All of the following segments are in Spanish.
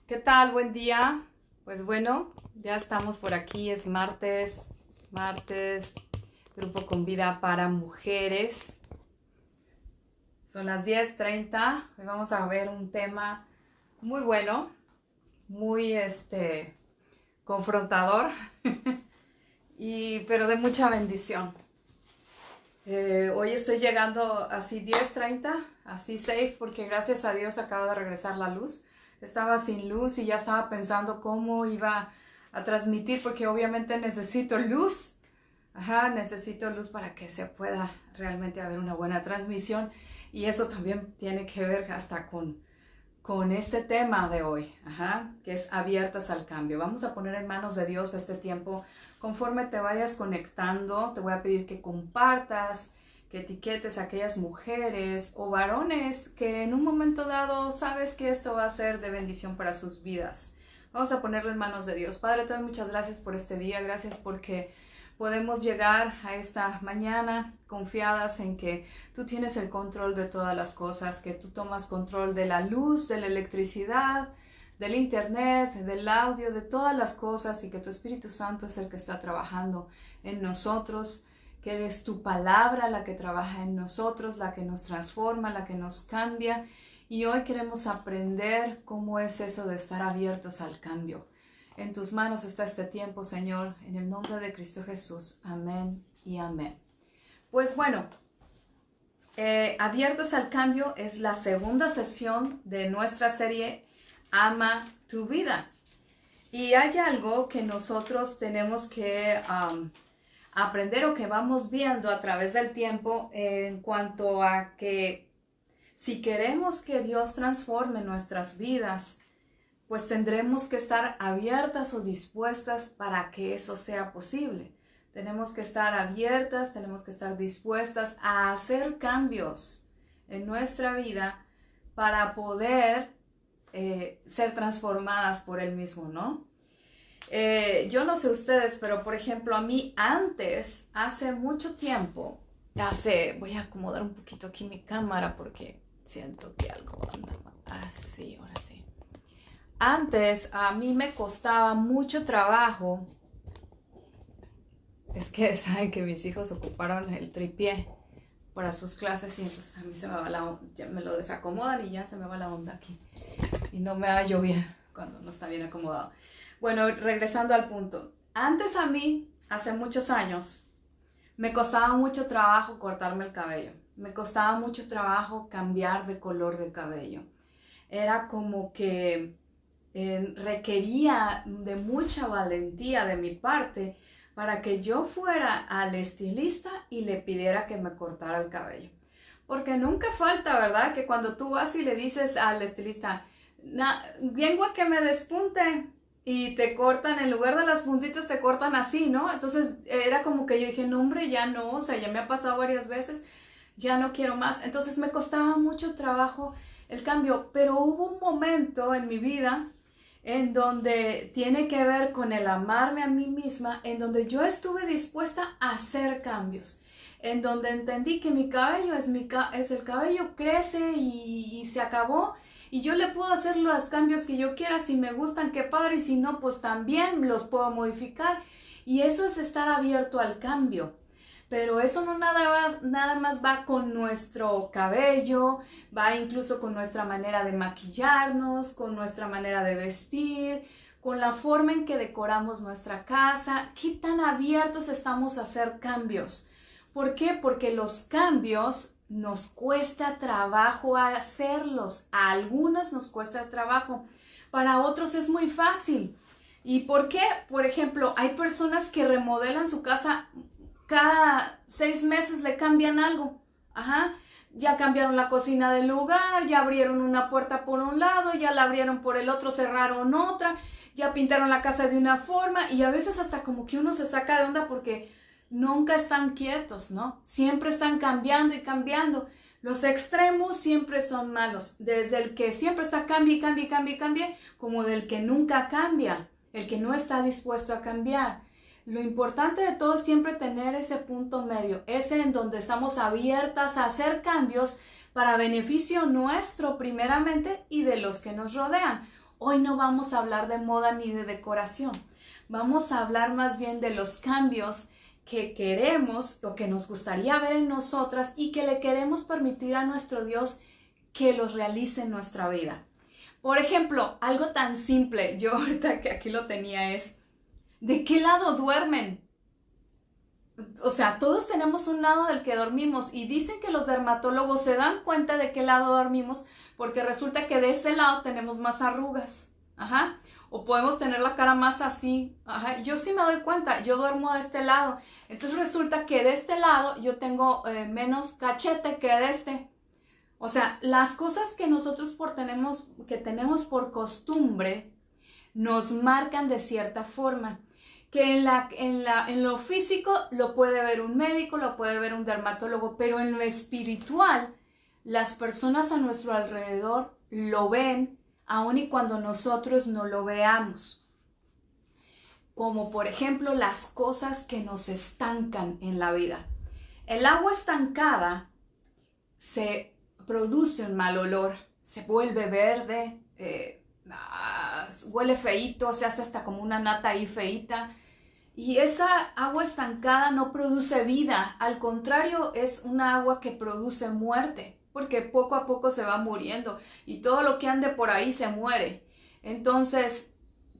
¿Qué tal? Buen día. Pues bueno, ya estamos por aquí, es martes, grupo con vida para mujeres. Son las 10:30. Hoy vamos a ver un tema muy bueno, muy confrontador, pero de mucha bendición. Hoy estoy llegando así 10:30, así safe, porque gracias a Dios acaba de regresar la luz. Estaba sin luz y ya estaba pensando cómo iba a transmitir, porque obviamente necesito luz. Ajá, necesito luz para que se pueda realmente haber una buena transmisión. Y eso también tiene que ver hasta con este tema de hoy, ajá, que es abiertas al cambio. Vamos a poner en manos de Dios este tiempo. Conforme te vayas conectando, te voy a pedir que compartas, que etiquetes a aquellas mujeres o varones que en un momento dado sabes que esto va a ser de bendición para sus vidas. Vamos a ponerlo en manos de Dios. Padre, te doy muchas gracias por este día, gracias porque podemos llegar a esta mañana confiadas en que tú tienes el control de todas las cosas, que tú tomas control de la luz, de la electricidad, del internet, del audio, de todas las cosas, y que tu Espíritu Santo es el que está trabajando en nosotros, que es tu palabra la que trabaja en nosotros, la que nos transforma, la que nos cambia. Y hoy queremos aprender cómo es eso de estar abiertos al cambio. En tus manos está este tiempo, Señor, en el nombre de Cristo Jesús. Amén y amén. Pues bueno, Abiertas al Cambio es la segunda sesión de nuestra serie Ama tu vida. Y hay algo que nosotros tenemos que aprender o que vamos viendo a través del tiempo en cuanto a que si queremos que Dios transforme nuestras vidas, pues tendremos que estar abiertas o dispuestas para que eso sea posible. Tenemos que estar abiertas, tenemos que estar dispuestas a hacer cambios en nuestra vida para poder ser transformadas por Él mismo, ¿no? Yo no sé ustedes, pero por ejemplo a mí antes, hace mucho tiempo, voy a acomodar un poquito aquí mi cámara porque siento que algo anda así, ahora sí. Antes a mí me costaba mucho trabajo. Es que saben que mis hijos ocuparon el tripié para sus clases y entonces a mí se me va la onda, ya me lo desacomodan y ya se me va la onda aquí. Y no me hallo bien cuando no está bien acomodado. Bueno, regresando al punto. Antes a mí, hace muchos años, me costaba mucho trabajo cortarme el cabello. Me costaba mucho trabajo cambiar de color de cabello. Era como que requería de mucha valentía de mi parte para que yo fuera al estilista y le pidiera que me cortara el cabello. Porque nunca falta, ¿verdad? Que cuando tú vas y le dices al estilista, vengo a que me despunte, y te cortan, en lugar de las puntitas te cortan así, ¿no? Entonces era como que yo dije, no hombre, ya no, o sea, ya me ha pasado varias veces, ya no quiero más. Entonces me costaba mucho trabajo el cambio, pero hubo un momento en mi vida en donde tiene que ver con el amarme a mí misma, en donde yo estuve dispuesta a hacer cambios, en donde entendí que mi cabello es el cabello, crece y se acabó, y yo le puedo hacer los cambios que yo quiera, si me gustan, qué padre, y si no, pues también los puedo modificar, y eso es estar abierto al cambio. Pero eso no nada más va con nuestro cabello, va incluso con nuestra manera de maquillarnos, con nuestra manera de vestir, con la forma en que decoramos nuestra casa. ¿Qué tan abiertos estamos a hacer cambios? ¿Por qué? Porque los cambios nos cuesta trabajo hacerlos. A algunas nos cuesta trabajo, para otros es muy fácil. ¿Y por qué? Por ejemplo, hay personas que remodelan su casa cada 6 meses, le cambian algo. Ajá. Ya cambiaron la cocina del lugar, ya abrieron una puerta por un lado, ya la abrieron por el otro, cerraron otra, ya pintaron la casa de una forma, y a veces hasta como que uno se saca de onda porque nunca están quietos, ¿no? Siempre están cambiando y cambiando. Los extremos siempre son malos, desde el que siempre está cambie, cambie, cambie, cambie, como del que nunca cambia, el que no está dispuesto a cambiar. Lo importante de todo es siempre tener ese punto medio, ese en donde estamos abiertas a hacer cambios para beneficio nuestro primeramente y de los que nos rodean. Hoy no vamos a hablar de moda ni de decoración. Vamos a hablar más bien de los cambios que queremos o que nos gustaría ver en nosotras y que le queremos permitir a nuestro Dios que los realice en nuestra vida. Por ejemplo, algo tan simple, yo ahorita que aquí lo tenía es, ¿de qué lado duermen? O sea, todos tenemos un lado del que dormimos y dicen que los dermatólogos se dan cuenta de qué lado dormimos porque resulta que de ese lado tenemos más arrugas. Ajá. O podemos tener la cara más así. Ajá. Yo sí me doy cuenta, yo duermo de este lado. Entonces resulta que de este lado yo tengo menos cachete que de este. O sea, las cosas que nosotros tenemos por costumbre nos marcan de cierta forma. Que en lo físico lo puede ver un médico, lo puede ver un dermatólogo, pero en lo espiritual, las personas a nuestro alrededor lo ven, aun y cuando nosotros no lo veamos. Como por ejemplo, las cosas que nos estancan en la vida. El agua estancada se produce un mal olor, se vuelve verde, huele feíto, se hace hasta como una nata ahí feíta. Y esa agua estancada no produce vida, al contrario, es una agua que produce muerte, porque poco a poco se va muriendo y todo lo que ande por ahí se muere. Entonces,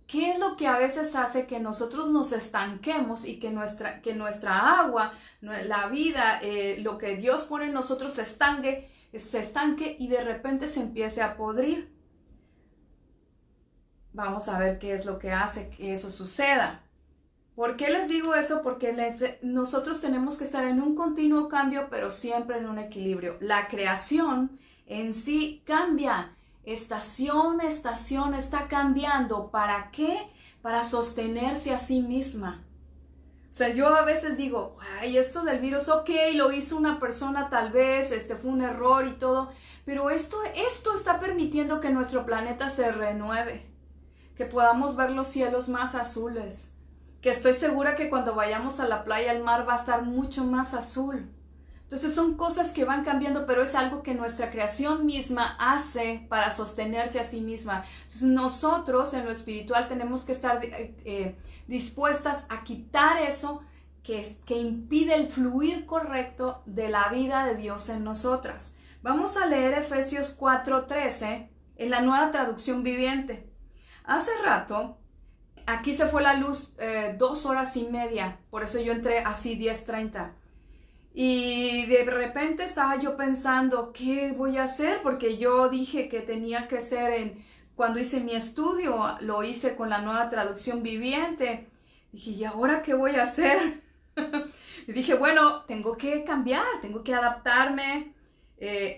¿qué es lo que a veces hace que nosotros nos estanquemos y que nuestra agua, la vida, lo que Dios pone en nosotros se estanque y de repente se empiece a podrir? Vamos a ver qué es lo que hace que eso suceda. ¿Por qué les digo eso? Porque nosotros tenemos que estar en un continuo cambio, pero siempre en un equilibrio. La creación en sí cambia. Estación a estación está cambiando. ¿Para qué? Para sostenerse a sí misma. O sea, yo a veces digo, ay, esto del virus, ok, lo hizo una persona tal vez, fue un error y todo, pero esto está permitiendo que nuestro planeta se renueve, que podamos ver los cielos más azules, que estoy segura que cuando vayamos a la playa el mar va a estar mucho más azul. Entonces son cosas que van cambiando, pero es algo que nuestra creación misma hace para sostenerse a sí misma. Entonces nosotros en lo espiritual tenemos que estar dispuestas a quitar eso que impide el fluir correcto de la vida de Dios en nosotras. Vamos a leer Efesios 4:13 en la Nueva Traducción Viviente. Hace rato, aquí se fue la luz 2 horas y media, por eso yo entré así 10:30. Y de repente estaba yo pensando, ¿qué voy a hacer? Porque yo dije que tenía que ser cuando hice mi estudio, lo hice con la Nueva Traducción Viviente. Dije, ¿y ahora qué voy a hacer? Y dije, bueno, tengo que cambiar, tengo que adaptarme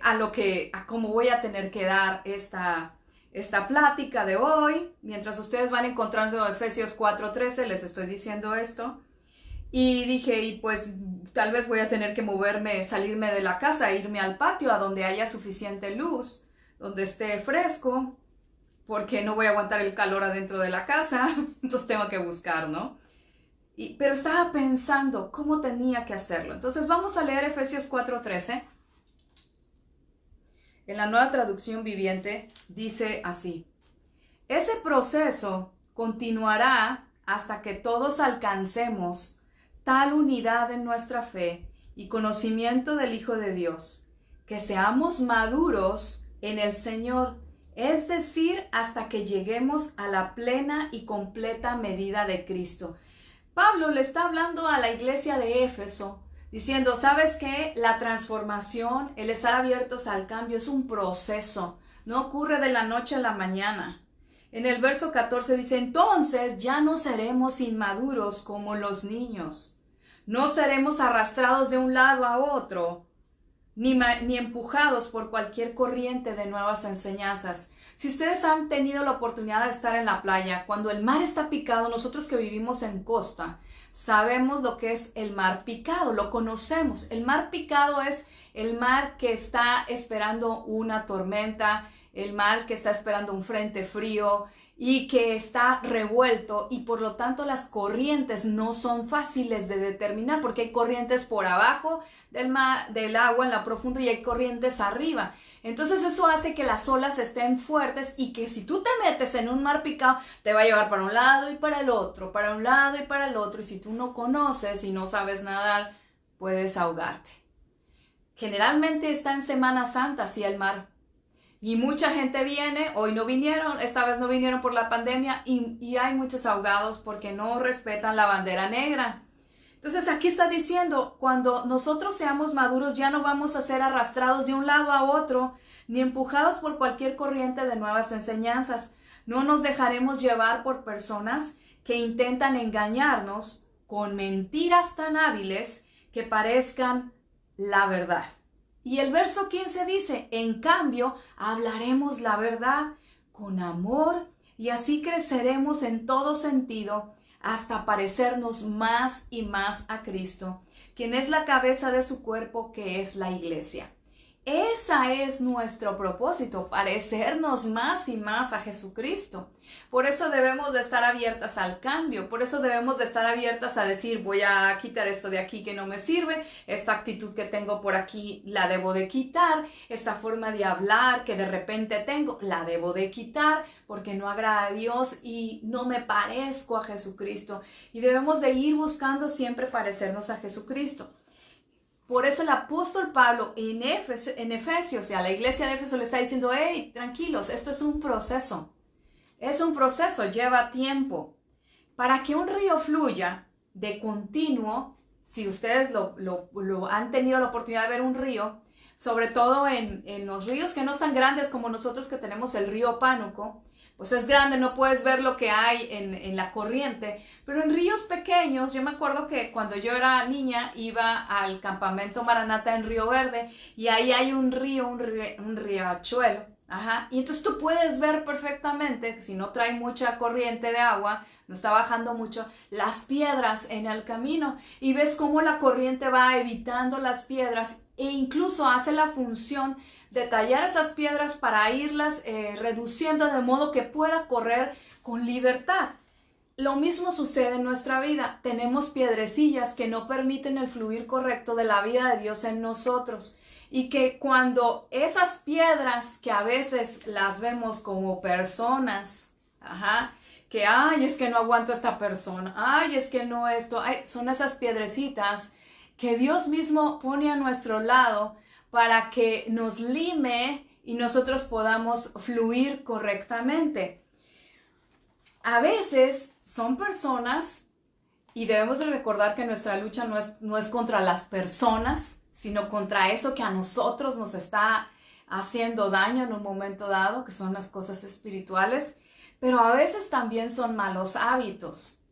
a cómo voy a tener que dar esta plática de hoy. Mientras ustedes van encontrando Efesios 4:13, les estoy diciendo esto. Y dije, y pues tal vez voy a tener que moverme, salirme de la casa, irme al patio a donde haya suficiente luz, donde esté fresco, porque no voy a aguantar el calor adentro de la casa, entonces tengo que buscar, ¿no? Pero estaba pensando cómo tenía que hacerlo. Entonces vamos a leer Efesios 4:13. En la Nueva Traducción Viviente dice así: ese proceso continuará hasta que todos alcancemos tal unidad en nuestra fe y conocimiento del Hijo de Dios, que seamos maduros en el Señor, es decir, hasta que lleguemos a la plena y completa medida de Cristo. Pablo le está hablando a la iglesia de Éfeso, diciendo, ¿sabes qué? La transformación, el estar abiertos al cambio es un proceso, no ocurre de la noche a la mañana. En el verso 14 dice, entonces ya no seremos inmaduros como los niños. No seremos arrastrados de un lado a otro, ni empujados por cualquier corriente de nuevas enseñanzas. Si ustedes han tenido la oportunidad de estar en la playa, cuando el mar está picado, nosotros que vivimos en costa, sabemos lo que es el mar picado, lo conocemos. El mar picado es el mar que está esperando una tormenta, el mar que está esperando un frente frío y que está revuelto, y por lo tanto las corrientes no son fáciles de determinar porque hay corrientes por abajo del agua en la profunda y hay corrientes arriba. Entonces eso hace que las olas estén fuertes y que si tú te metes en un mar picado, te va a llevar para un lado y para el otro, para un lado y para el otro. Y si tú no conoces y no sabes nadar, puedes ahogarte. Generalmente está en Semana Santa, así el mar. Y mucha gente viene, hoy no vinieron, esta vez no vinieron por la pandemia y hay muchos ahogados porque no respetan la bandera negra. Entonces aquí está diciendo, cuando nosotros seamos maduros ya no vamos a ser arrastrados de un lado a otro, ni empujados por cualquier corriente de nuevas enseñanzas. No nos dejaremos llevar por personas que intentan engañarnos con mentiras tan hábiles que parezcan la verdad. Y el verso 15 dice, en cambio, hablaremos la verdad con amor y así creceremos en todo sentido hasta parecernos más y más a Cristo, quien es la cabeza de su cuerpo, que es la iglesia. Ese es nuestro propósito, parecernos más y más a Jesucristo. Por eso debemos de estar abiertas al cambio, por eso debemos de estar abiertas a decir, voy a quitar esto de aquí que no me sirve, esta actitud que tengo por aquí la debo de quitar, esta forma de hablar que de repente tengo, la debo de quitar porque no agrada a Dios y no me parezco a Jesucristo. Y debemos de ir buscando siempre parecernos a Jesucristo. Por eso el apóstol Pablo en Efesios, y a la iglesia de Éfeso le está diciendo, hey, tranquilos, esto es un proceso. Es un proceso, lleva tiempo. Para que un río fluya de continuo, si ustedes lo han tenido la oportunidad de ver un río, sobre todo en los ríos que no están grandes como nosotros que tenemos el río Pánuco, pues es grande, no puedes ver lo que hay en la corriente, pero en ríos pequeños, yo me acuerdo que cuando yo era niña iba al campamento Maranata en Río Verde y ahí hay un río, un riachuelo, y entonces tú puedes ver perfectamente, si no trae mucha corriente de agua, no está bajando mucho, las piedras en el camino y ves cómo la corriente va evitando las piedras e incluso hace la función de tallar esas piedras para irlas reduciendo de modo que pueda correr con libertad. Lo mismo sucede en nuestra vida. Tenemos piedrecillas que no permiten el fluir correcto de la vida de Dios en nosotros. Y que cuando esas piedras que a veces las vemos como personas, que ay, es que no aguanto a esta persona, ay, es que no esto, ay, son esas piedrecitas que Dios mismo pone a nuestro lado para que nos lime y nosotros podamos fluir correctamente. A veces son personas, y debemos de recordar que nuestra lucha no es contra las personas, sino contra eso que a nosotros nos está haciendo daño en un momento dado, que son las cosas espirituales, pero a veces también son malos hábitos.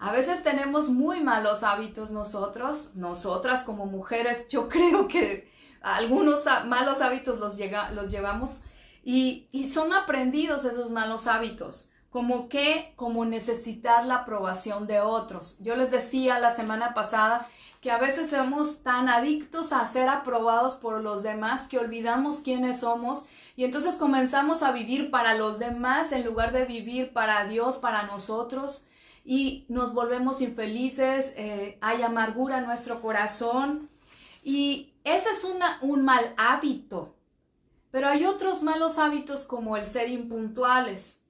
A veces tenemos muy malos hábitos nosotras como mujeres, yo creo que algunos malos hábitos los llevamos y son aprendidos esos malos hábitos, como necesitar la aprobación de otros. Yo les decía la semana pasada que a veces somos tan adictos a ser aprobados por los demás que olvidamos quiénes somos y entonces comenzamos a vivir para los demás en lugar de vivir para Dios, para nosotros, y nos volvemos infelices, hay amargura en nuestro corazón y ese es un mal hábito. Pero hay otros malos hábitos como el ser impuntuales.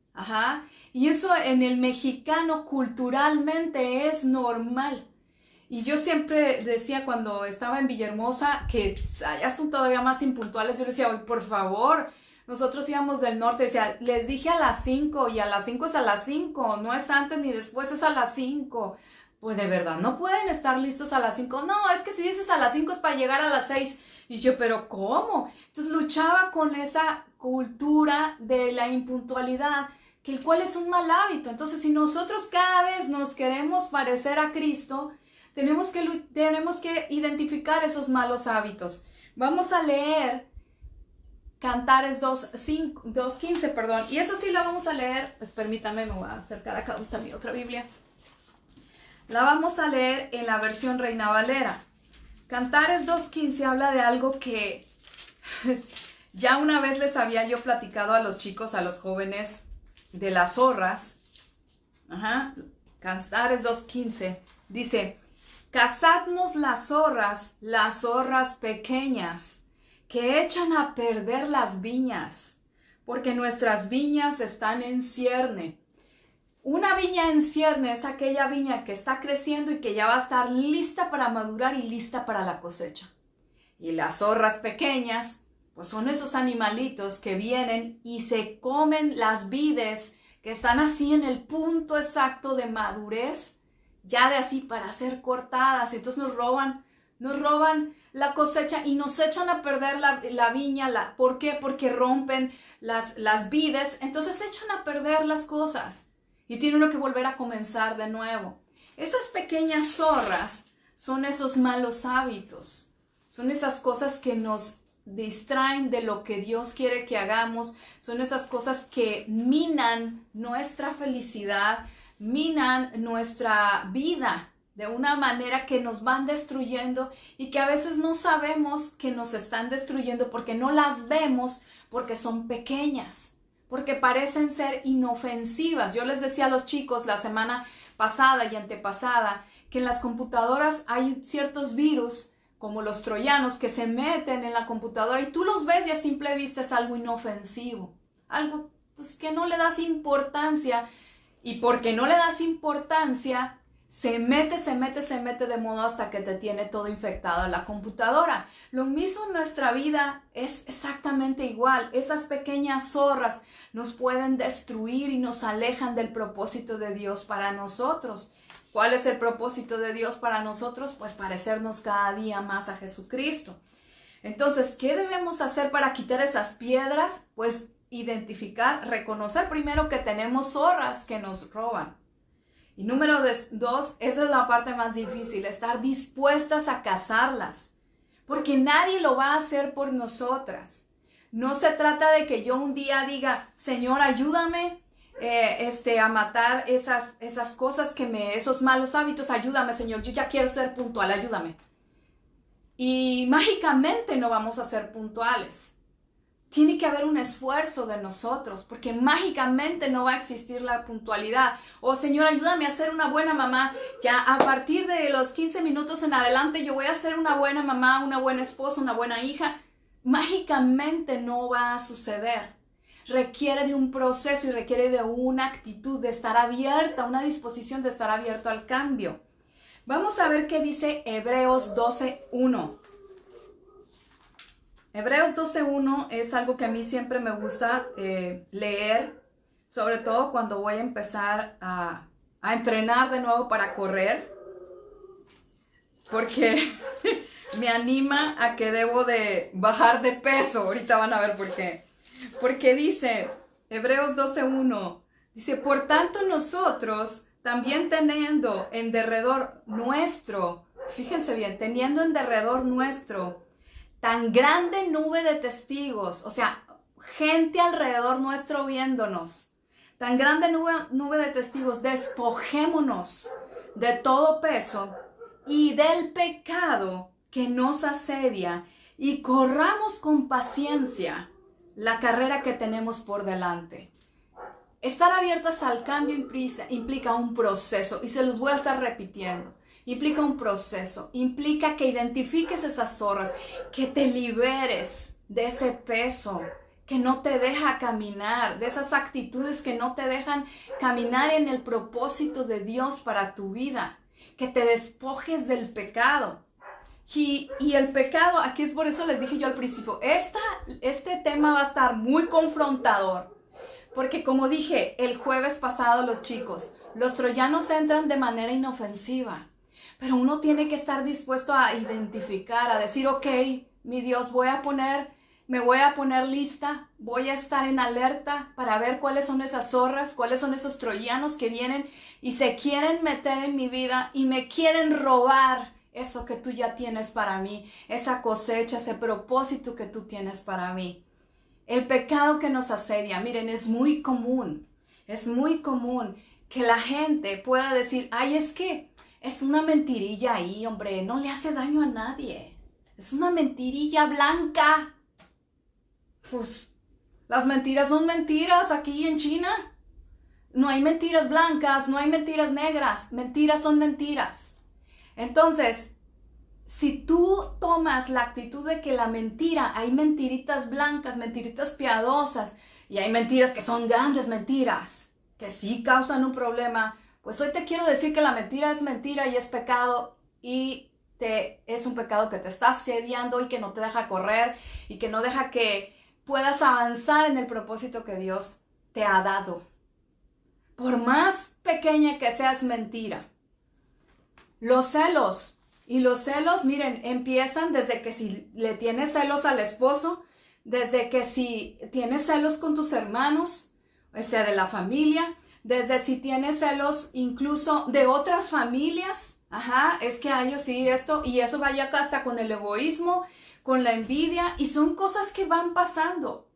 Y eso en el mexicano culturalmente es normal. Y yo siempre decía cuando estaba en Villahermosa que allá son todavía más impuntuales. Yo decía, oye, por favor, nosotros íbamos del norte, decía, les dije a las 5 y a las 5 es a las 5, no es antes ni después, es a las 5. Pues de verdad, no pueden estar listos a las 5. No, es que si dices a las 5 es para llegar a las 6. Y yo, ¿pero cómo? Entonces luchaba con esa cultura de la impuntualidad, que el cual es un mal hábito. Entonces, si nosotros cada vez nos queremos parecer a Cristo, tenemos que identificar esos malos hábitos. Vamos a leer Cantares 2:15, perdón. Y esa sí la vamos a leer. Pues permítanme, me voy a acercar acá donde está mi otra Biblia. La vamos a leer en la versión Reina Valera. Cantares 2:15 habla de algo que ya una vez les había yo platicado a los chicos, a los jóvenes, de las zorras. Cantares 2:15 dice, cazadnos las zorras pequeñas, que echan a perder las viñas, porque nuestras viñas están en cierne. Una viña en cierne es aquella viña que está creciendo y que ya va a estar lista para madurar y lista para la cosecha. Y las zorras pequeñas, pues son esos animalitos que vienen y se comen las vides que están así en el punto exacto de madurez, ya de así para ser cortadas. Entonces nos roban la cosecha y nos echan a perder la viña. ¿Por qué? Porque rompen las vides, entonces echan a perder las cosas. Y tiene uno que volver a comenzar de nuevo. Esas pequeñas zorras son esos malos hábitos. Son esas cosas que nos distraen de lo que Dios quiere que hagamos. Son esas cosas que minan nuestra felicidad, minan nuestra vida de una manera que nos van destruyendo y que a veces no sabemos que nos están destruyendo porque no las vemos, porque son pequeñas, porque parecen ser inofensivas. Yo les decía a los chicos la semana pasada y antepasada que en las computadoras hay ciertos virus como los troyanos que se meten en la computadora y tú los ves y a simple vista es algo inofensivo, algo pues, que no le das importancia, y porque no le das importancia se mete de modo hasta que te tiene todo infectado la computadora. Lo mismo en nuestra vida es exactamente igual. Esas pequeñas zorras nos pueden destruir y nos alejan del propósito de Dios para nosotros. ¿Cuál es el propósito de Dios para nosotros? Pues parecernos cada día más a Jesucristo. Entonces, ¿qué debemos hacer para quitar esas piedras? Pues identificar, reconocer primero que tenemos zorras que nos roban. Y número 2, esa es la parte más difícil, estar dispuestas a cazarlas, porque nadie lo va a hacer por nosotras. No se trata de que yo un día diga, Señor, ayúdame a matar esas cosas esos malos hábitos, ayúdame, Señor, yo ya quiero ser puntual, ayúdame. Y mágicamente no vamos a ser puntuales. Tiene que haber un esfuerzo de nosotros, porque mágicamente no va a existir la puntualidad. Oh, Señor, ayúdame a ser una buena mamá. Ya a partir de los 15 minutos en adelante yo voy a ser una buena mamá, una buena esposa, una buena hija. Mágicamente no va a suceder. Requiere de un proceso y requiere de una actitud de estar abierta, una disposición de estar abierto al cambio. Vamos a ver qué dice Hebreos 12:1. Hebreos 12:1 es algo que a mí siempre me gusta leer, sobre todo cuando voy a empezar a entrenar de nuevo para correr, porque me anima a que debo de bajar de peso. Ahorita van a ver por qué. Porque dice, Hebreos 12:1, dice, por tanto nosotros también teniendo en derredor nuestro, fíjense bien, teniendo en derredor nuestro, tan grande nube de testigos, o sea, gente alrededor nuestro viéndonos, tan grande nube de testigos, despojémonos de todo peso y del pecado que nos asedia y corramos con paciencia la carrera que tenemos por delante. Estar abiertas al cambio implica un proceso y se los voy a estar repitiendo. Implica un proceso, implica que identifiques esas zorras, que te liberes de ese peso que no te deja caminar, de esas actitudes que no te dejan caminar en el propósito de Dios para tu vida, que te despojes del pecado. Y el pecado, aquí es por eso les dije yo al principio, este tema va a estar muy confrontador, porque como dije el jueves pasado los chicos, los troyanos entran de manera inofensiva. Pero uno tiene que estar dispuesto a identificar, a decir, ok, mi Dios, me voy a poner lista, voy a estar en alerta para ver cuáles son esas zorras, cuáles son esos troyanos que vienen y se quieren meter en mi vida y me quieren robar eso que tú ya tienes para mí, esa cosecha, ese propósito que tú tienes para mí. El pecado que nos asedia, miren, es muy común que la gente pueda decir, ay, es que es una mentirilla ahí, hombre, no le hace daño a nadie. Es una mentirilla blanca. Pues, las mentiras son mentiras aquí en China. No hay mentiras blancas, no hay mentiras negras. Mentiras son mentiras. Entonces, si tú tomas la actitud de que la mentira, hay mentiritas blancas, mentiritas piadosas, y hay mentiras que son grandes mentiras, que sí causan un problema, pues hoy te quiero decir que la mentira es mentira y es pecado, y es un pecado que te está asediando y que no te deja correr, y que no deja que puedas avanzar en el propósito que Dios te ha dado. Por más pequeña que sea, es mentira. Los celos. Y los celos, miren, empiezan desde que si le tienes celos al esposo, desde que si tienes celos con tus hermanos, o sea, de la familia, desde si tienes celos incluso de otras familias. Ajá, es que a ellos sí esto, y eso vaya acá hasta con el egoísmo, con la envidia, y son cosas que van pasando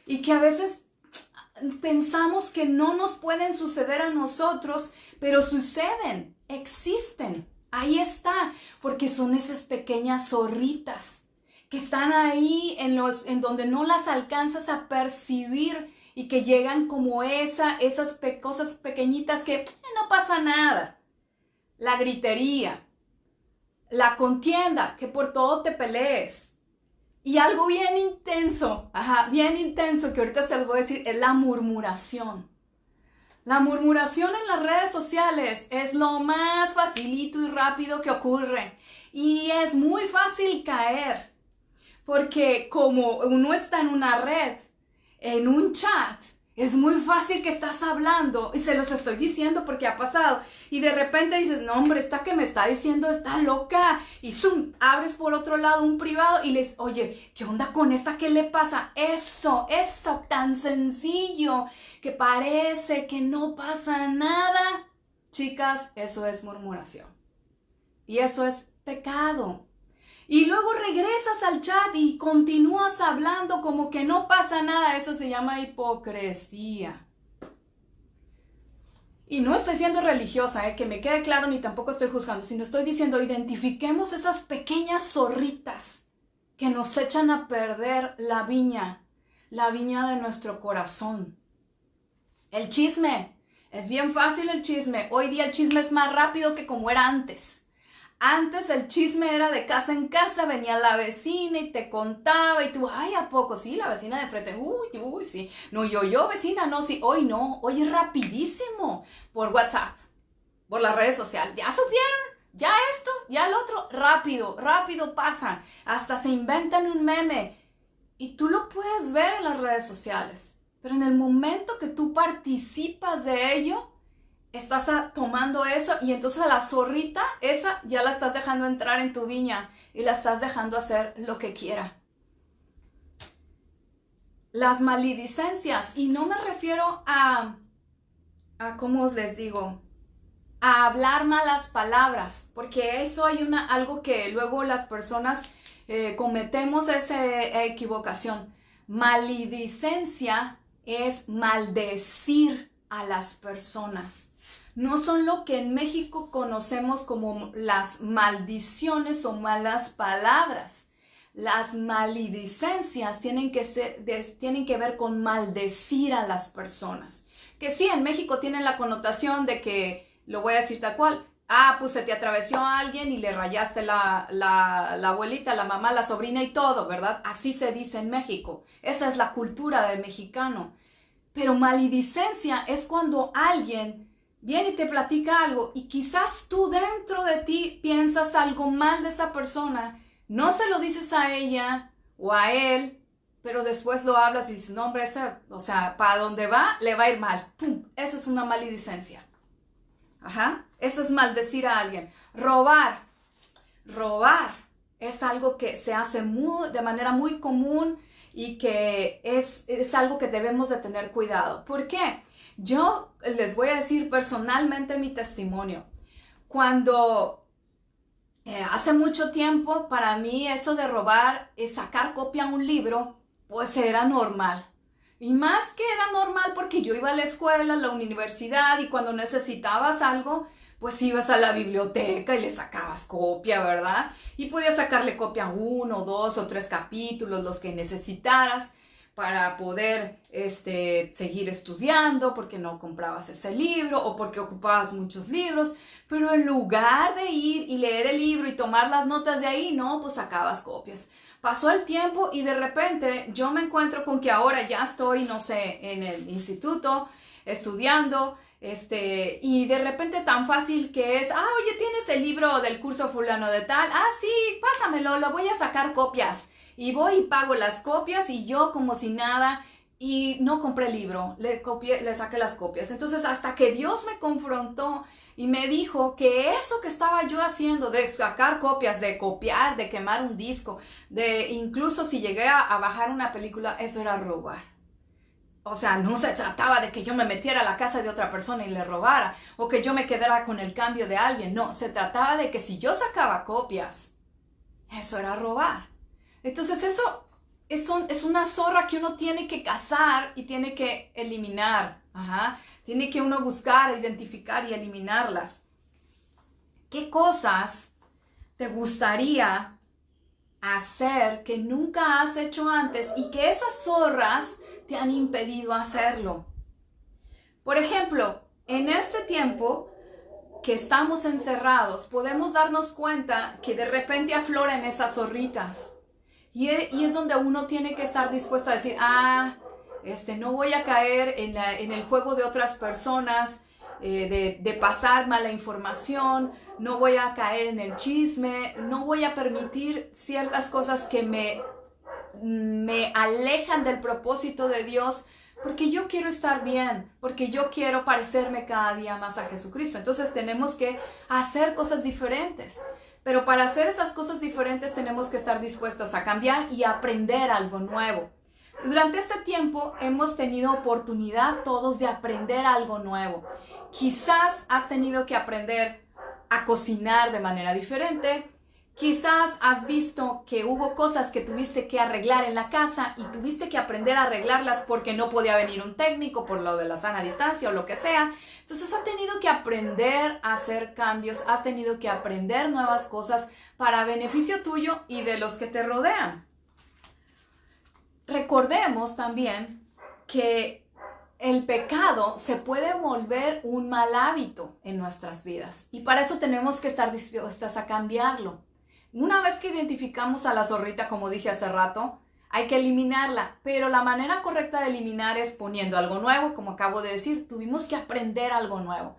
y que a veces pensamos que no nos pueden suceder a nosotros, pero suceden, existen. Ahí está, porque son esas pequeñas zorritas que están ahí en donde no las alcanzas a percibir y que llegan como esas cosas pequeñitas que no pasa nada. La gritería, la contienda, que por todo te pelees. Y algo bien intenso, bien intenso que ahorita se los voy a decir, es la murmuración. La murmuración en las redes sociales es lo más facilito y rápido que ocurre. Y es muy fácil caer, porque como uno está en una red, en un chat, es muy fácil que estás hablando, y se los estoy diciendo porque ha pasado, y de repente dices, no hombre, esta que me está diciendo está loca, y zoom, abres por otro lado un privado y les, oye, ¿qué onda con esta? ¿Qué le pasa? Eso tan sencillo, que parece que no pasa nada. Chicas, eso es murmuración, y eso es pecado. Y luego regresas al chat y continúas hablando como que no pasa nada. Eso se llama hipocresía. Y no estoy siendo religiosa, que me quede claro, ni tampoco estoy juzgando, sino estoy diciendo, identifiquemos esas pequeñas zorritas que nos echan a perder la viña de nuestro corazón. El chisme, es bien fácil el chisme. Hoy día el chisme es más rápido que como era antes. Antes el chisme era de casa en casa, venía la vecina y te contaba y tú, ay, ¿a poco? Sí, la vecina de frente, uy, sí. No, yo, vecina, no, sí, hoy no, hoy es rapidísimo, por WhatsApp, por las redes sociales. ¿Ya supieron? ¿Ya esto? ¿Ya el otro? Rápido pasa. Hasta se inventan un meme y tú lo puedes ver en las redes sociales. Pero en el momento que tú participas de ello, estás tomando eso y entonces a la zorrita esa ya la estás dejando entrar en tu viña y la estás dejando hacer lo que quiera. Las maledicencias, y no me refiero a ¿cómo os les digo? A hablar malas palabras, porque eso hay algo que luego las personas cometemos esa equivocación. Maledicencia es maldecir a las personas. No son lo que en México conocemos como las maldiciones o malas palabras. Las maledicencias tienen que ver con maldecir a las personas. Que sí, en México tienen la connotación de que, lo voy a decir tal cual, pues se te atravesó a alguien y le rayaste la abuelita, la mamá, la sobrina y todo, ¿verdad? Así se dice en México. Esa es la cultura del mexicano. Pero maledicencia es cuando alguien viene y te platica algo y quizás tú dentro de ti piensas algo mal de esa persona, no se lo dices a ella o a él, pero después lo hablas y dices, no hombre, para donde va, le va a ir mal. ¡Pum! Eso es una maledicencia. Eso es maldecir a alguien. Robar es algo que se hace de manera muy común y que es algo que debemos de tener cuidado. ¿Por qué? Yo les voy a decir personalmente mi testimonio. Cuando hace mucho tiempo, para mí eso de robar, sacar copia a un libro, pues era normal. Y más que era normal porque yo iba a la escuela, a la universidad, y cuando necesitabas algo, pues ibas a la biblioteca y le sacabas copia, ¿verdad? Y podías sacarle copia a 1, 2 o 3 capítulos, los que necesitaras. para poder seguir estudiando, porque no comprabas ese libro o porque ocupabas muchos libros, pero en lugar de ir y leer el libro y tomar las notas de ahí, no, pues sacabas copias. Pasó el tiempo y de repente yo me encuentro con que ahora ya estoy, no sé, en el instituto estudiando, y de repente tan fácil que es, oye, ¿tienes el libro del curso fulano de tal? Sí, pásamelo, lo voy a sacar copias. Y voy y pago las copias y yo como si nada, y no compré el libro, le saqué las copias. Entonces hasta que Dios me confrontó y me dijo que eso que estaba yo haciendo de sacar copias, de copiar, de quemar un disco, de incluso si llegué a bajar una película, eso era robar. O sea, no se trataba de que yo me metiera a la casa de otra persona y le robara, o que yo me quedara con el cambio de alguien. No, se trataba de que si yo sacaba copias, eso era robar. Entonces eso es una zorra que uno tiene que cazar y tiene que eliminar. Tiene que uno buscar, identificar y eliminarlas. ¿Qué cosas te gustaría hacer que nunca has hecho antes y que esas zorras te han impedido hacerlo? Por ejemplo, en este tiempo que estamos encerrados, podemos darnos cuenta que de repente afloran esas zorritas. Y es donde uno tiene que estar dispuesto a decir, no voy a caer en el juego de otras personas, de pasar mala información, no voy a caer en el chisme, no voy a permitir ciertas cosas que me alejan del propósito de Dios, porque yo quiero estar bien, porque yo quiero parecerme cada día más a Jesucristo. Entonces tenemos que hacer cosas diferentes. Pero para hacer esas cosas diferentes tenemos que estar dispuestos a cambiar y aprender algo nuevo. Durante este tiempo hemos tenido oportunidad todos de aprender algo nuevo. Quizás has tenido que aprender a cocinar de manera diferente. Quizás has visto que hubo cosas que tuviste que arreglar en la casa y tuviste que aprender a arreglarlas porque no podía venir un técnico por lo de la sana distancia o lo que sea. Entonces has tenido que aprender a hacer cambios, has tenido que aprender nuevas cosas para beneficio tuyo y de los que te rodean. Recordemos también que el pecado se puede volver un mal hábito en nuestras vidas y para eso tenemos que estar dispuestas a cambiarlo. Una vez que identificamos a la zorrita, como dije hace rato, hay que eliminarla, pero la manera correcta de eliminar es poniendo algo nuevo, como acabo de decir, tuvimos que aprender algo nuevo.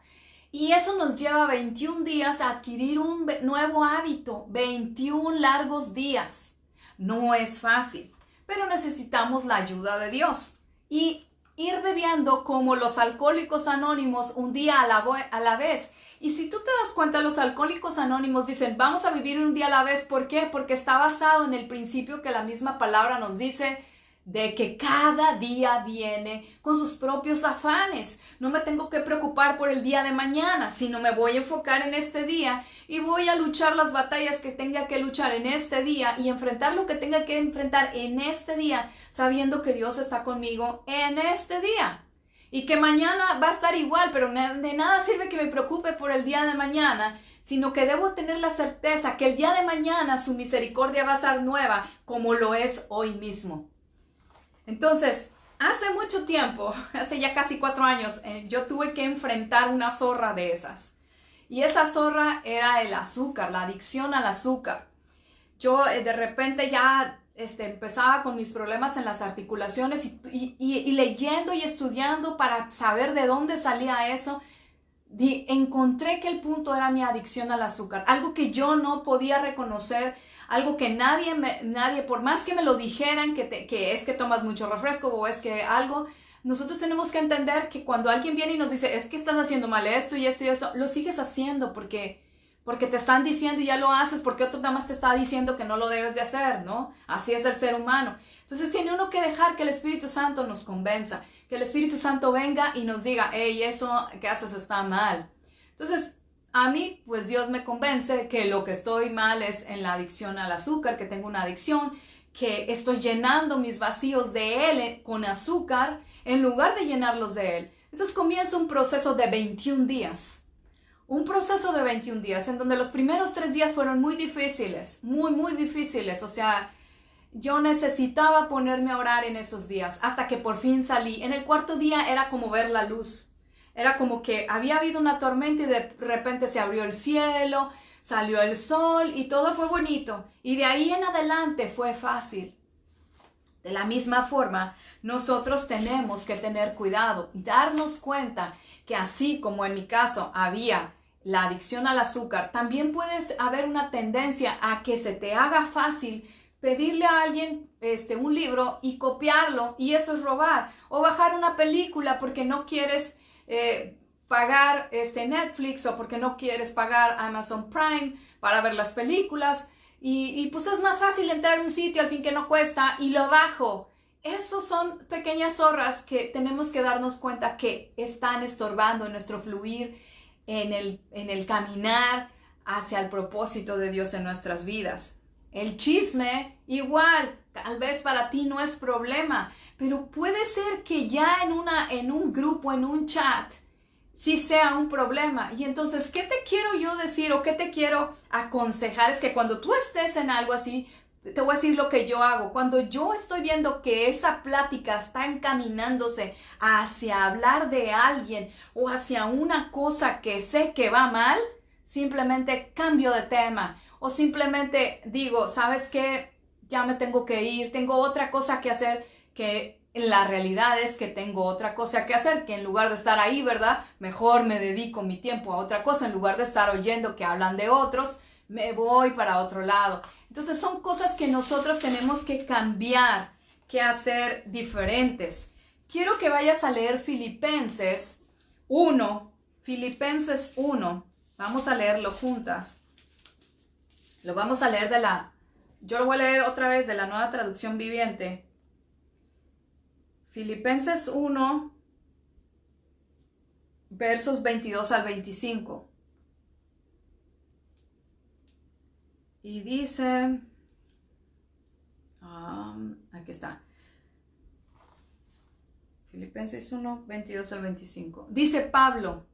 Y eso nos lleva 21 días a adquirir un nuevo hábito, 21 largos días. No es fácil, pero necesitamos la ayuda de Dios. Y ir bebiendo como los alcohólicos anónimos un día a la vez. Y si tú te das cuenta, los alcohólicos anónimos dicen, vamos a vivir un día a la vez. ¿Por qué? Porque está basado en el principio que la misma palabra nos dice de que cada día viene con sus propios afanes. No me tengo que preocupar por el día de mañana, sino me voy a enfocar en este día y voy a luchar las batallas que tenga que luchar en este día y enfrentar lo que tenga que enfrentar en este día, sabiendo que Dios está conmigo en este día. Y que mañana va a estar igual, pero de nada sirve que me preocupe por el día de mañana, sino que debo tener la certeza que el día de mañana su misericordia va a ser nueva, como lo es hoy mismo. Entonces, hace mucho tiempo, hace ya casi 4 años, yo tuve que enfrentar una zorra de esas. Y esa zorra era el azúcar, la adicción al azúcar. Yo de repente ya empezaba con mis problemas en las articulaciones y leyendo y estudiando para saber de dónde salía eso, encontré que el punto era mi adicción al azúcar, algo que yo no podía reconocer, algo que nadie, por más que me lo dijeran, que es que tomas mucho refresco o es que algo, nosotros tenemos que entender que cuando alguien viene y nos dice, es que estás haciendo mal esto y esto y esto, lo sigues haciendo porque te están diciendo y ya lo haces, porque otro nada más te está diciendo que no lo debes de hacer, ¿no? Así es el ser humano. Entonces tiene uno que dejar que el Espíritu Santo nos convenza, que el Espíritu Santo venga y nos diga, hey, eso que haces está mal. Entonces, a mí, pues Dios me convence que lo que estoy mal es en la adicción al azúcar, que tengo una adicción, que estoy llenando mis vacíos de Él con azúcar en lugar de llenarlos de Él. Entonces comienza un proceso de 21 días. Un proceso de 21 días en donde los primeros 3 días fueron muy difíciles, muy difíciles. O sea, yo necesitaba ponerme a orar en esos días, hasta que por fin salí. En el cuarto día era como ver la luz. Era como que había habido una tormenta y de repente se abrió el cielo, salió el sol y todo fue bonito. Y de ahí en adelante fue fácil. De la misma forma, nosotros tenemos que tener cuidado y darnos cuenta que así como en mi caso había la adicción al azúcar, también puede haber una tendencia a que se te haga fácil pedirle a alguien un libro y copiarlo, y eso es robar. O bajar una película porque no quieres pagar Netflix, o porque no quieres pagar Amazon Prime para ver las películas. Y pues es más fácil entrar a un sitio al fin que no cuesta y lo bajo. Esos son pequeñas zorras que tenemos que darnos cuenta que están estorbando en nuestro fluir, en el caminar hacia el propósito de Dios en nuestras vidas. El chisme, igual, tal vez para ti no es problema, pero puede ser que ya en un grupo, en un chat, sí sea un problema. Y entonces, ¿qué te quiero yo decir o qué te quiero aconsejar? Es que cuando tú estés en algo así, te voy a decir lo que yo hago. Cuando yo estoy viendo que esa plática está encaminándose hacia hablar de alguien o hacia una cosa que sé que va mal, simplemente cambio de tema. O simplemente digo, ¿sabes qué? Ya me tengo que ir, tengo otra cosa que hacer, que la realidad es que tengo otra cosa que hacer, que en lugar de estar ahí, ¿verdad? Mejor me dedico mi tiempo a otra cosa, en lugar de estar oyendo que hablan de otros, me voy para otro lado. Entonces son cosas que nosotros tenemos que cambiar, que hacer diferentes. Quiero que vayas a leer Filipenses 1, Filipenses 1, vamos a leerlo juntas. Lo vamos a leer yo lo voy a leer otra vez de la Nueva Traducción Viviente. Filipenses 1, versos 22 al 25. Y dice, aquí está. Filipenses 1, 22 al 25. Dice Pablo,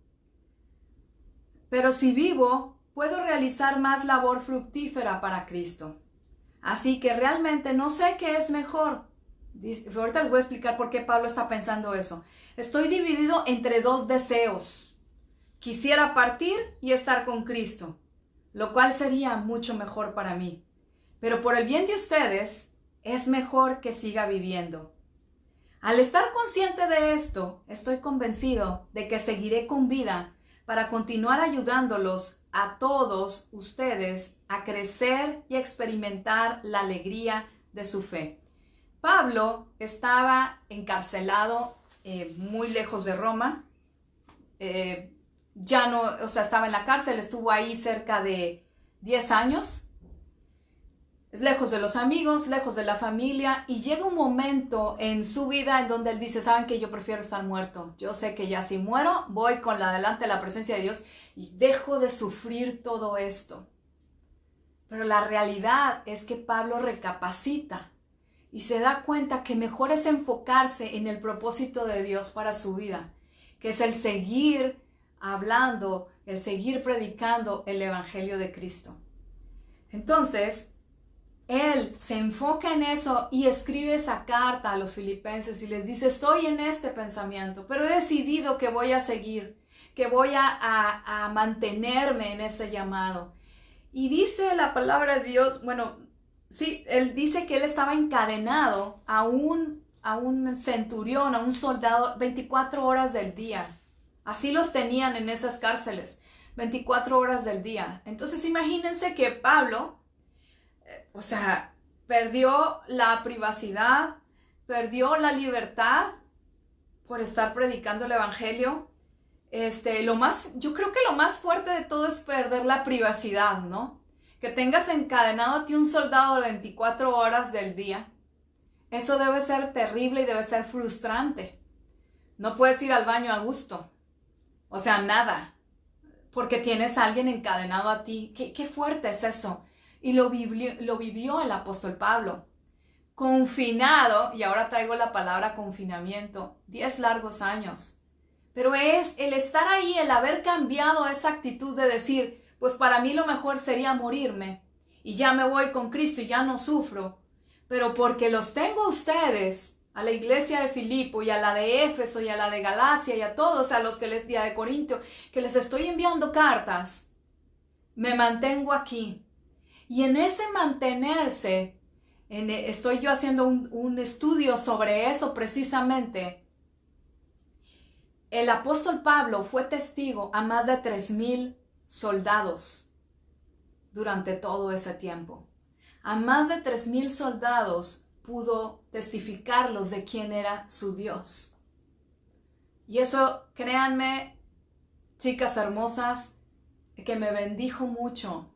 pero si vivo, puedo realizar más labor fructífera para Cristo. Así que realmente no sé qué es mejor. Ahorita les voy a explicar por qué Pablo está pensando eso. Estoy dividido entre dos deseos. Quisiera partir y estar con Cristo, lo cual sería mucho mejor para mí. Pero por el bien de ustedes, es mejor que siga viviendo. Al estar consciente de esto, estoy convencido de que seguiré con vida para continuar ayudándolos a todos ustedes a crecer y experimentar la alegría de su fe. Pablo estaba encarcelado muy lejos de Roma. Estaba en la cárcel, estuvo ahí cerca de 10 años. Es lejos de los amigos, lejos de la familia, y llega un momento en su vida en donde él dice, ¿saben qué? Yo prefiero estar muerto. Yo sé que ya si muero, voy con delante de la presencia de Dios y dejo de sufrir todo esto. Pero la realidad es que Pablo recapacita y se da cuenta que mejor es enfocarse en el propósito de Dios para su vida, que es el seguir hablando, el seguir predicando el Evangelio de Cristo. Entonces, él se enfoca en eso y escribe esa carta a los filipenses y les dice, estoy en este pensamiento, pero he decidido que voy a seguir, que voy a mantenerme en ese llamado. Y dice la palabra de Dios, sí, él dice que él estaba encadenado a un centurión, a un soldado, 24 horas del día. Así los tenían en esas cárceles, 24 horas del día. Entonces imagínense que Pablo, perdió la privacidad, perdió la libertad por estar predicando el Evangelio. Yo creo que lo más fuerte de todo es perder la privacidad, ¿no? Que tengas encadenado a ti un soldado 24 horas del día. Eso debe ser terrible y debe ser frustrante. No puedes ir al baño a gusto. Nada. Porque tienes a alguien encadenado a ti. Qué fuerte es eso. Y lo vivió el apóstol Pablo. Confinado, y ahora traigo la palabra confinamiento, 10 largos años. Pero es el estar ahí, el haber cambiado esa actitud de decir, pues para mí lo mejor sería morirme y ya me voy con Cristo y ya no sufro. pero porque los tengo a ustedes, a la iglesia de Filipo y a la de Éfeso y a la de Galacia y a todos a los que les di de Corintio, que les estoy enviando cartas, me mantengo aquí. Y en ese mantenerse, estoy yo haciendo un estudio sobre eso precisamente. El apóstol Pablo fue testigo a más de 3,000 soldados durante todo ese tiempo. A más de 3,000 soldados pudo testificarlos de quién era su Dios. Y eso, créanme, chicas hermosas, que me bendijo mucho.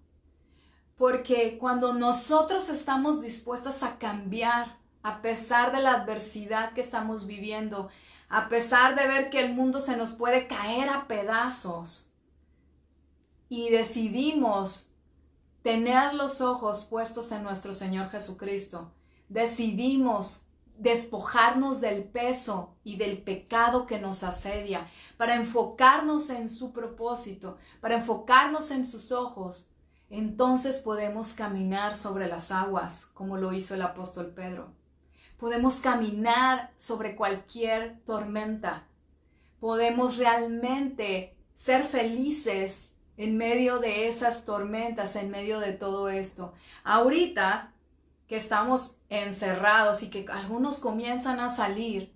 Porque cuando nosotros estamos dispuestas a cambiar, a pesar de la adversidad que estamos viviendo, a pesar de ver que el mundo se nos puede caer a pedazos, y decidimos tener los ojos puestos en nuestro Señor Jesucristo, decidimos despojarnos del peso y del pecado que nos asedia, para enfocarnos en su propósito, para enfocarnos en sus ojos, entonces podemos caminar sobre las aguas, como lo hizo el apóstol Pedro. Podemos caminar sobre cualquier tormenta. Podemos realmente ser felices en medio de esas tormentas, en medio de todo esto. Ahorita que estamos encerrados y que algunos comienzan a salir,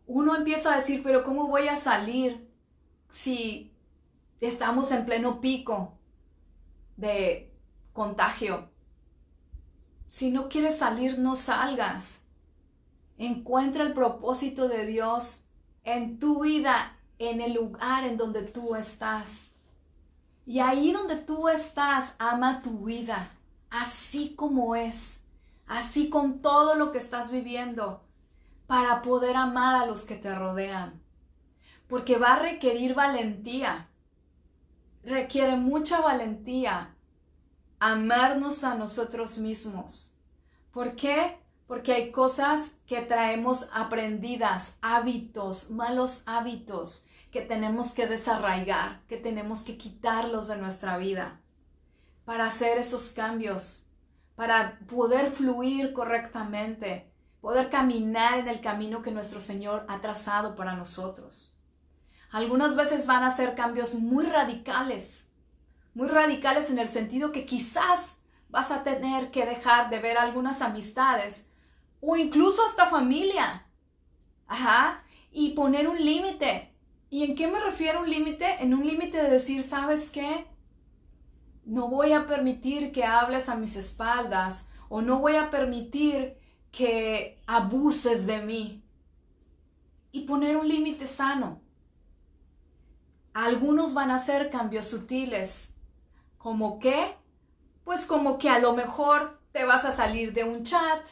uno empieza a decir, pero ¿cómo voy a salir si estamos en pleno pico de contagio? Si no quieres salir, no salgas. Encuentra el propósito de Dios en tu vida, en el lugar en donde tú estás. Y ahí donde tú estás, ama tu vida, así como es, así con todo lo que estás viviendo, para poder amar a los que te rodean. Porque va a requerir valentía, requiere mucha valentía amarnos a nosotros mismos. ¿Por qué? Porque hay cosas que traemos aprendidas, hábitos, malos hábitos que tenemos que desarraigar, que tenemos que quitarlos de nuestra vida para hacer esos cambios, para poder fluir correctamente, poder caminar en el camino que nuestro Señor ha trazado para nosotros. Algunas veces van a ser cambios muy radicales en el sentido que quizás vas a tener que dejar de ver algunas amistades o incluso hasta familia. Y poner un límite. ¿Y en qué me refiero a un límite? En un límite de decir, ¿sabes qué? No voy a permitir que hables a mis espaldas o no voy a permitir que abuses de mí. Y poner un límite sano. Algunos van a ser cambios sutiles. ¿Cómo qué? Pues como que a lo mejor te vas a salir de un chat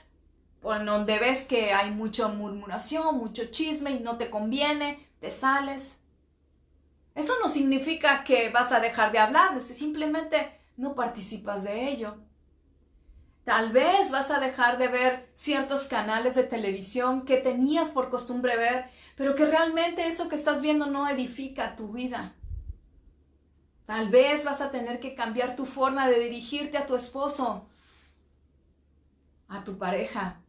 por donde ves que hay mucha murmuración, mucho chisme y no te conviene, te sales. Eso no significa que vas a dejar de hablar, simplemente no participas de ello. Tal vez vas a dejar de ver ciertos canales de televisión que tenías por costumbre ver, pero que realmente eso que estás viendo no edifica tu vida. Tal vez vas a tener que cambiar tu forma de dirigirte a tu esposo, a tu pareja.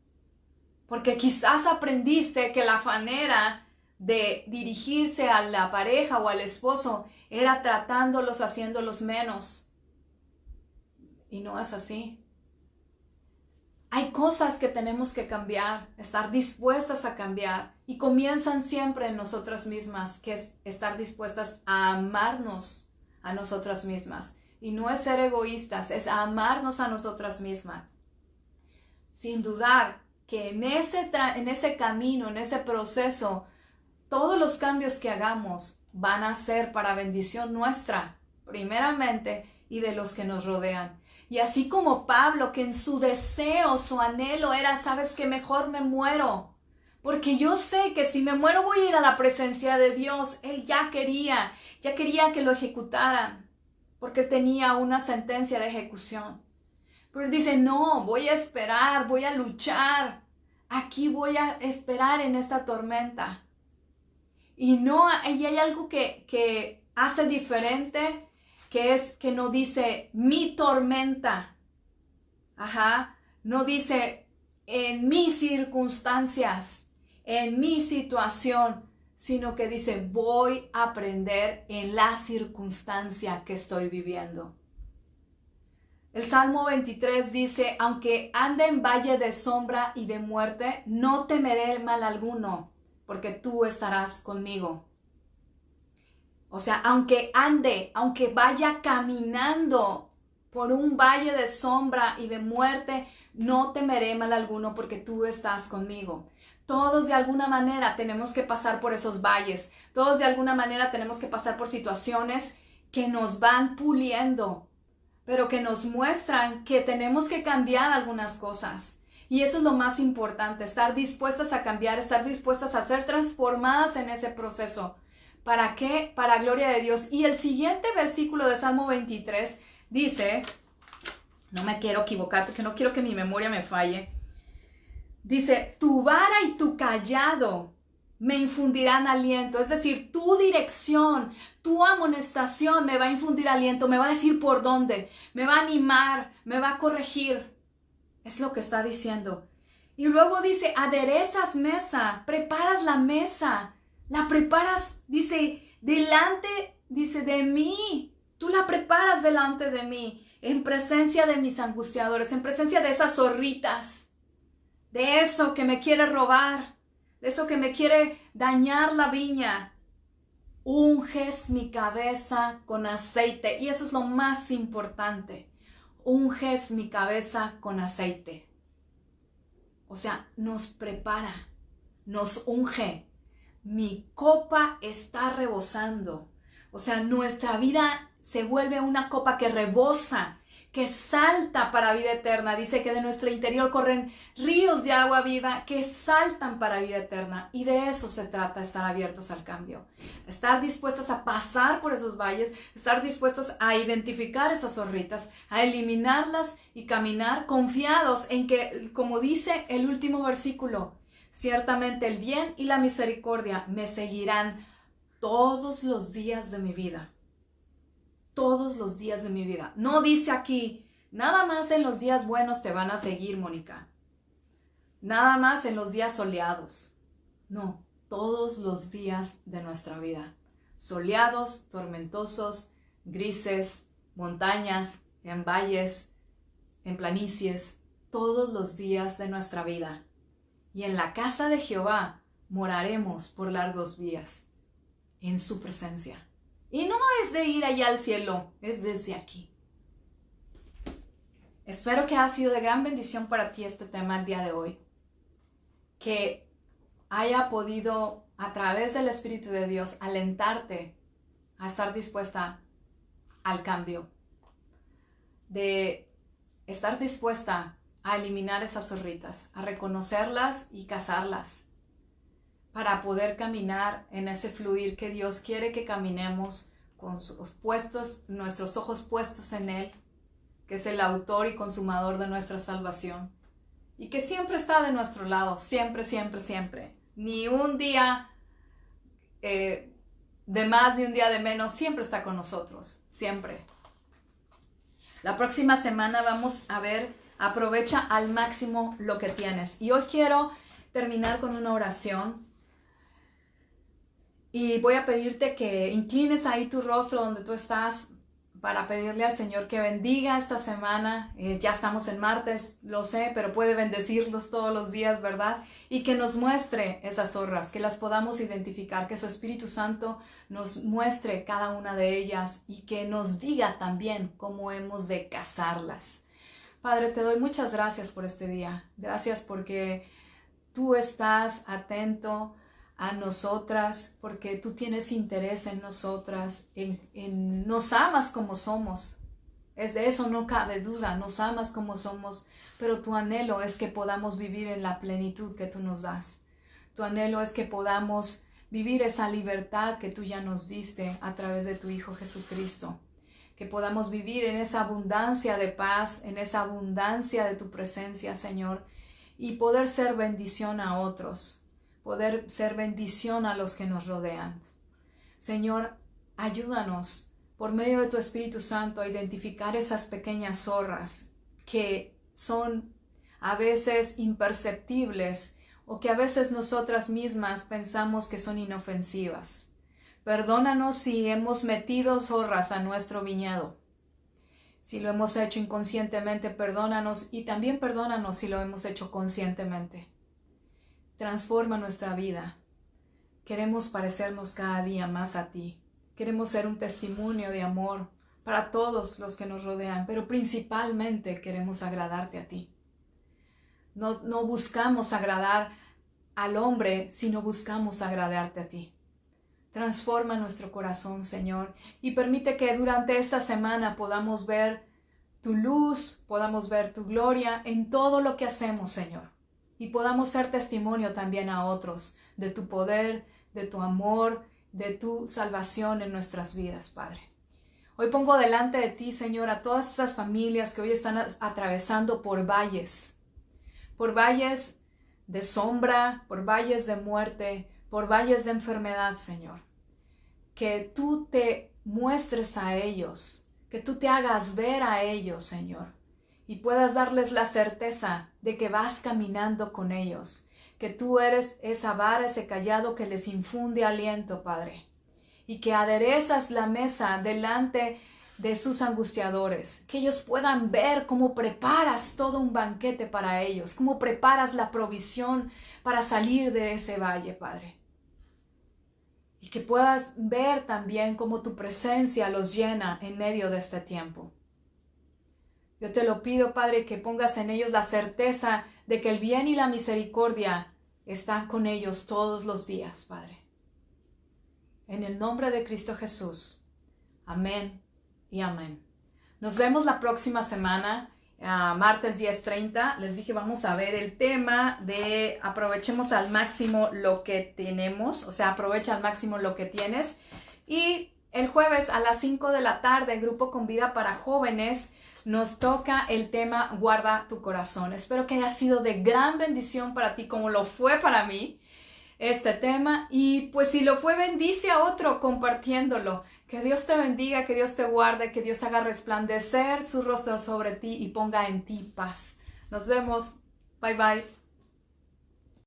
Porque quizás aprendiste que la manera de dirigirse a la pareja o al esposo era tratándolos, haciéndolos menos. Y no es así. Hay cosas que tenemos que cambiar, estar dispuestas a cambiar. Y comienzan siempre en nosotras mismas, que es estar dispuestas a amarnos a nosotras mismas. Y no es ser egoístas, es amarnos a nosotras mismas. Sin dudar que en ese camino, en ese proceso, todos los cambios que hagamos van a ser para bendición nuestra, primeramente, y de los que nos rodean. Y así como Pablo, que en su deseo, su anhelo era, ¿sabes qué? Mejor me muero. Porque yo sé que si me muero voy a ir a la presencia de Dios. Él ya quería que lo ejecutaran, porque tenía una sentencia de ejecución. Pero él dice, no, voy a esperar, voy a luchar. Aquí voy a esperar en esta tormenta. Y hay algo que hace diferente, que es que no dice mi tormenta. No dice en mis circunstancias, en mi situación, sino que dice, voy a aprender en la circunstancia que estoy viviendo. El Salmo 23 dice, aunque ande en valle de sombra y de muerte, no temeré el mal alguno, porque tú estarás conmigo. O sea, aunque vaya caminando por un valle de sombra y de muerte, no temeré mal alguno porque tú estás conmigo. Todos de alguna manera tenemos que pasar por esos valles. Todos de alguna manera tenemos que pasar por situaciones que nos van puliendo, pero que nos muestran que tenemos que cambiar algunas cosas. Y eso es lo más importante, estar dispuestas a cambiar, estar dispuestas a ser transformadas en ese proceso. ¿Para qué? Para gloria de Dios. Y el siguiente versículo de Salmo 23 dice, no me quiero equivocar porque no quiero que mi memoria me falle. Dice, tu vara y tu cayado me infundirán aliento. Es decir, tu dirección, tu amonestación me va a infundir aliento, me va a decir por dónde, me va a animar, me va a corregir. Es lo que está diciendo. Y luego dice, aderezas mesa, preparas la mesa. La preparas, dice, dice, de mí. Tú la preparas delante de mí, en presencia de mis angustiadores, en presencia de esas zorritas, de eso que me quiere robar, de eso que me quiere dañar la viña. Unges mi cabeza con aceite. Y eso es lo más importante. Unges mi cabeza con aceite. O sea, nos prepara, nos unge. Mi copa está rebosando. O sea, nuestra vida se vuelve una copa que rebosa, que salta para vida eterna. Dice que de nuestro interior corren ríos de agua viva que saltan para vida eterna. Y de eso se trata, estar abiertos al cambio. Estar dispuestas a pasar por esos valles, estar dispuestos a identificar esas zorritas, a eliminarlas y caminar confiados en que, como dice el último versículo, ciertamente el bien y la misericordia me seguirán todos los días de mi vida. Todos los días de mi vida. No dice aquí, nada más en los días buenos te van a seguir, Mónica. Nada más en los días soleados. No, todos los días de nuestra vida. Soleados, tormentosos, grises, montañas, en valles, en planicies. Todos los días de nuestra vida. Y en la casa de Jehová moraremos por largos días, en su presencia. Y no es de ir allá al cielo, es desde aquí. Espero que haya sido de gran bendición para ti este tema el día de hoy. Que haya podido, a través del Espíritu de Dios, alentarte a estar dispuesta al cambio. De estar dispuesta a eliminar esas zorritas, a reconocerlas y cazarlas, para poder caminar en ese fluir que Dios quiere que caminemos con nuestros ojos puestos en Él, que es el autor y consumador de nuestra salvación, y que siempre está de nuestro lado, siempre, siempre, siempre. Ni un día de más ni un día de menos, siempre está con nosotros, siempre. La próxima semana vamos a ver, aprovecha al máximo lo que tienes. Y hoy quiero terminar con una oración. Y voy a pedirte que inclines ahí tu rostro donde tú estás para pedirle al Señor que bendiga esta semana. Ya estamos en martes, lo sé, pero puede bendecirlos todos los días, ¿verdad? Y que nos muestre esas zorras, que las podamos identificar, que su Espíritu Santo nos muestre cada una de ellas y que nos diga también cómo hemos de cazarlas. Padre, te doy muchas gracias por este día. Gracias porque tú estás atento a nosotras, porque tú tienes interés en nosotras, nos amas como somos. Es de eso no cabe duda, nos amas como somos, pero tu anhelo es que podamos vivir en la plenitud que tú nos das. Tu anhelo es que podamos vivir esa libertad que tú ya nos diste a través de tu Hijo Jesucristo. Que podamos vivir en esa abundancia de paz, en esa abundancia de tu presencia, Señor, y poder ser bendición a otros. Poder ser bendición a los que nos rodean. Señor, ayúdanos por medio de tu Espíritu Santo a identificar esas pequeñas zorras que son a veces imperceptibles o que a veces nosotras mismas pensamos que son inofensivas. Perdónanos si hemos metido zorras a nuestro viñedo. Si lo hemos hecho inconscientemente, perdónanos, y también perdónanos si lo hemos hecho conscientemente. Transforma nuestra vida. Queremos parecernos cada día más a ti. Queremos ser un testimonio de amor para todos los que nos rodean, pero principalmente queremos agradarte a ti. No buscamos agradar al hombre, sino buscamos agradarte a ti. Transforma nuestro corazón, Señor, y permite que durante esta semana podamos ver tu luz, podamos ver tu gloria en todo lo que hacemos, Señor, y podamos ser testimonio también a otros de tu poder, de tu amor, de tu salvación en nuestras vidas, Padre. Hoy pongo delante de ti, Señor, a todas esas familias que hoy están atravesando por valles de sombra, por valles de muerte, por valles de enfermedad, Señor. Que tú te muestres a ellos, que tú te hagas ver a ellos, Señor, y puedas darles la certeza de que vas caminando con ellos, que tú eres esa vara, ese cayado que les infunde aliento, Padre, y que aderezas la mesa delante de sus angustiadores, que ellos puedan ver cómo preparas todo un banquete para ellos, cómo preparas la provisión para salir de ese valle, Padre. Y que puedas ver también cómo tu presencia los llena en medio de este tiempo. Yo te lo pido, Padre, que pongas en ellos la certeza de que el bien y la misericordia están con ellos todos los días, Padre. En el nombre de Cristo Jesús. Amén y amén. Nos vemos la próxima semana, martes 10:30. Les dije, vamos a ver el tema de aprovechemos al máximo lo que tenemos, o sea, aprovecha al máximo lo que tienes. Y el jueves a las 5 de la tarde, Grupo Con Vida para Jóvenes, nos toca el tema Guarda tu corazón. Espero que haya sido de gran bendición para ti como lo fue para mí este tema, y pues si lo fue, bendice a otro compartiéndolo. Que Dios te bendiga, que Dios te guarde, que Dios haga resplandecer su rostro sobre ti y ponga en ti paz. Nos vemos. Bye bye.